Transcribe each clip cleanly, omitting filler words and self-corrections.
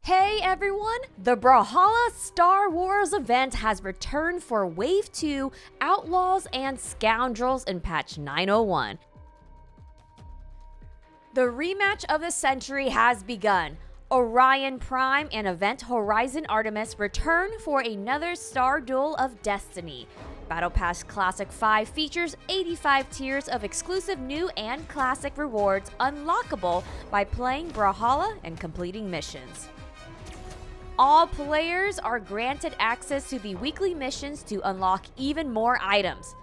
Hey everyone! The Brawlhalla Star Wars event has returned for Wave 2, Outlaws and Scoundrels in patch 901. The rematch of the century has begun. Orion Prime and Event Horizon Artemis return for another Star Duel of Destiny. Battle Pass Classic 5 features 85 tiers of exclusive new and classic rewards unlockable by playing Brawlhalla and completing missions. All players are granted access to the weekly missions to unlock even more items.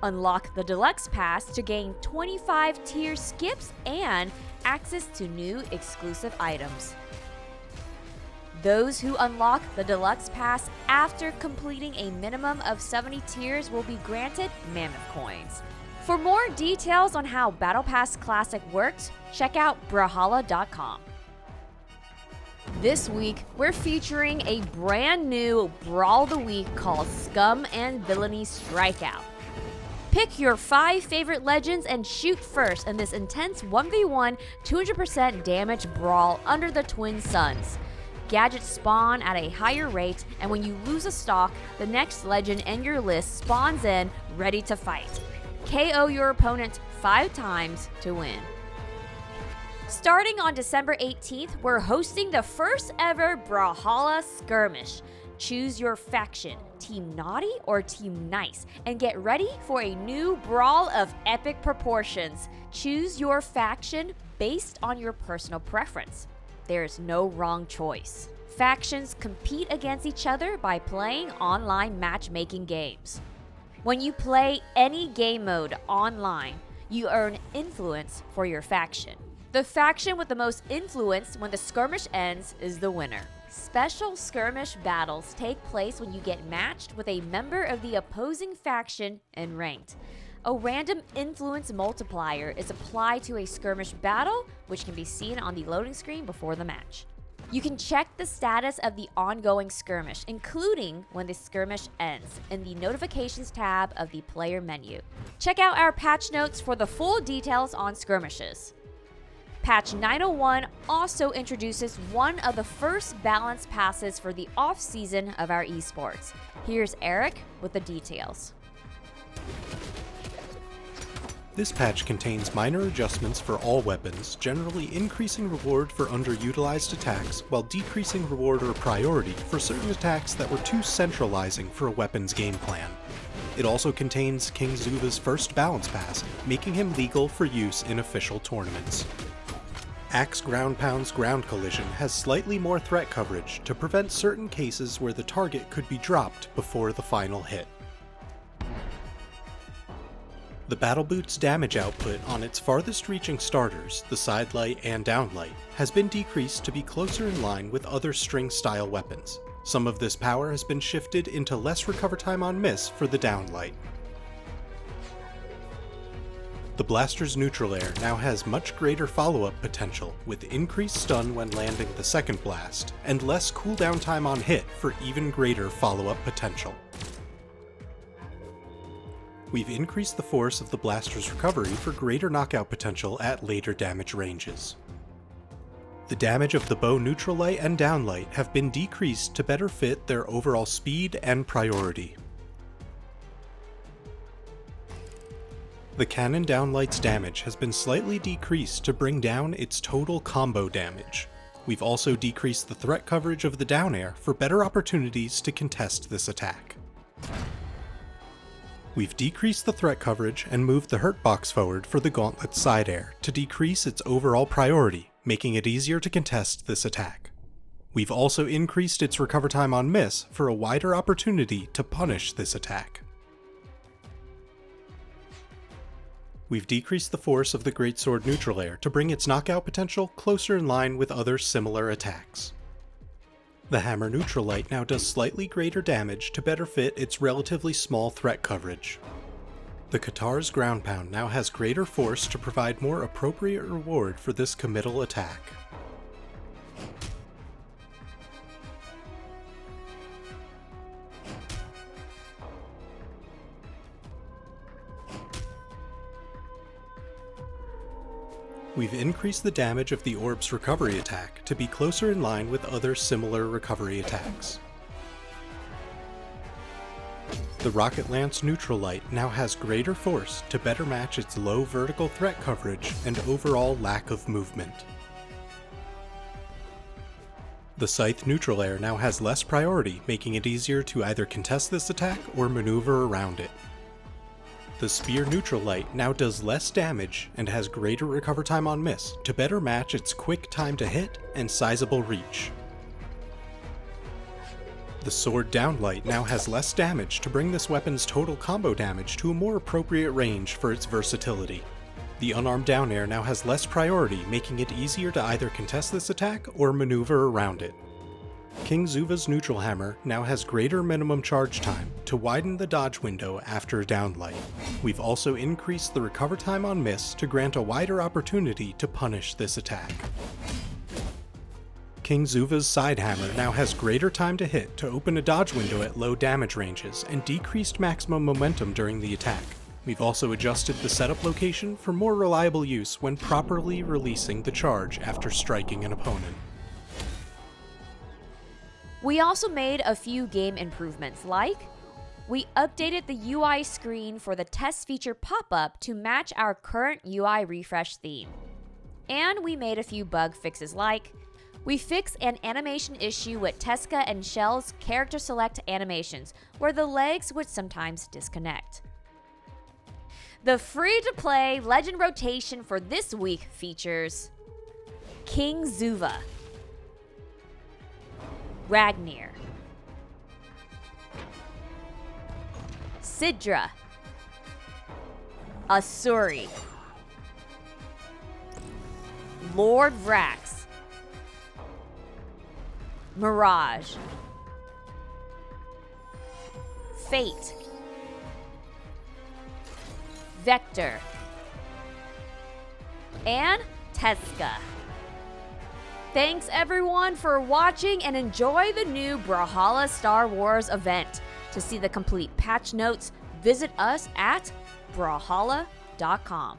Unlock the Deluxe Pass to gain 25 tier skips and access to new exclusive items. Those who unlock the Deluxe Pass after completing a minimum of 70 tiers will be granted Mammoth Coins. For more details on how Battle Pass Classic works, check out Brawlhalla.com. This week, we're featuring a brand new Brawl of the Week called Scum and Villainy Strikeout. Pick your 5 favorite legends and shoot first in this intense 1v1 200% damage brawl under the Twin Suns. Gadgets spawn at a higher rate, and when you lose a stock, the next legend in your list spawns in ready to fight. KO your opponent 5 times to win. Starting on December 18th, we're hosting the first ever Brawlhalla skirmish. Choose your faction, Team Naughty or Team Nice, and get ready for a new brawl of epic proportions. Choose your faction based on your personal preference. There's no wrong choice. Factions compete against each other by playing online matchmaking games. When you play any game mode online, you earn influence for your faction. The faction with the most influence when the skirmish ends is the winner. Special skirmish battles take place when you get matched with a member of the opposing faction in ranked. A random influence multiplier is applied to a skirmish battle, which can be seen on the loading screen before the match. You can check the status of the ongoing skirmish, including when the skirmish ends, in the notifications tab of the player menu. Check out our patch notes for the full details on skirmishes. Patch 901 also introduces one of the first balance passes for the off-season of our esports. Here's Eric with the details. This patch contains minor adjustments for all weapons, generally increasing reward for underutilized attacks while decreasing reward or priority for certain attacks that were too centralizing for a weapon's game plan. It also contains King Zuva's first balance pass, making him legal for use in official tournaments. Axe Ground Pound's ground collision has slightly more threat coverage to prevent certain cases where the target could be dropped before the final hit. The Battle Boot's damage output on its farthest reaching starters, the Sidelight and Downlight, has been decreased to be closer in line with other string-style weapons. Some of this power has been shifted into less recover time on miss for the Downlight. The Blaster's neutral air now has much greater follow-up potential, with increased stun when landing the second blast, and less cooldown time on hit for even greater follow-up potential. We've increased the force of the Blaster's recovery for greater knockout potential at later damage ranges. The damage of the bow neutral light and downlight have been decreased to better fit their overall speed and priority. The cannon downlight's damage has been slightly decreased to bring down its total combo damage. We've also decreased the threat coverage of the down air for better opportunities to contest this attack. We've decreased the threat coverage and moved the hurt box forward for the gauntlet's side air to decrease its overall priority, making it easier to contest this attack. We've also increased its recover time on miss for a wider opportunity to punish this attack. We've decreased the force of the Greatsword neutral air to bring its knockout potential closer in line with other similar attacks. The Hammer neutral light now does slightly greater damage to better fit its relatively small threat coverage. The Katar's ground pound now has greater force to provide more appropriate reward for this committal attack. We've increased the damage of the orb's recovery attack to be closer in line with other similar recovery attacks. The Rocket Lance Neutral Light now has greater force to better match its low vertical threat coverage and overall lack of movement. The Scythe Neutral Air now has less priority, making it easier to either contest this attack or maneuver around it. The Spear Neutral Light now does less damage and has greater recover time on miss to better match its quick time to hit and sizable reach. The Sword Down Light now has less damage to bring this weapon's total combo damage to a more appropriate range for its versatility. The Unarmed Down Air now has less priority, making it easier to either contest this attack or maneuver around it. King Zuva's Neutral Hammer now has greater minimum charge time to widen the dodge window after a down light. We've also increased the recover time on miss to grant a wider opportunity to punish this attack. King Zuva's Side Hammer now has greater time to hit to open a dodge window at low damage ranges and decreased maximum momentum during the attack. We've also adjusted the setup location for more reliable use when properly releasing the charge after striking an opponent. We also made a few game improvements, like we updated the UI screen for the test feature pop-up to match our current UI refresh theme. And we made a few bug fixes, like we fixed an animation issue with Tesca and Shell's character select animations, where the legs would sometimes disconnect. The free-to-play Legend rotation for this week features King Zuva, Ragnir, Sidra, Asuri, Lord Vrax, Mirage, Fate, Vector, and Tesca. Thanks everyone for watching, and enjoy the new Brawlhalla Star Wars event. To see the complete patch notes, visit us at brawlhalla.com.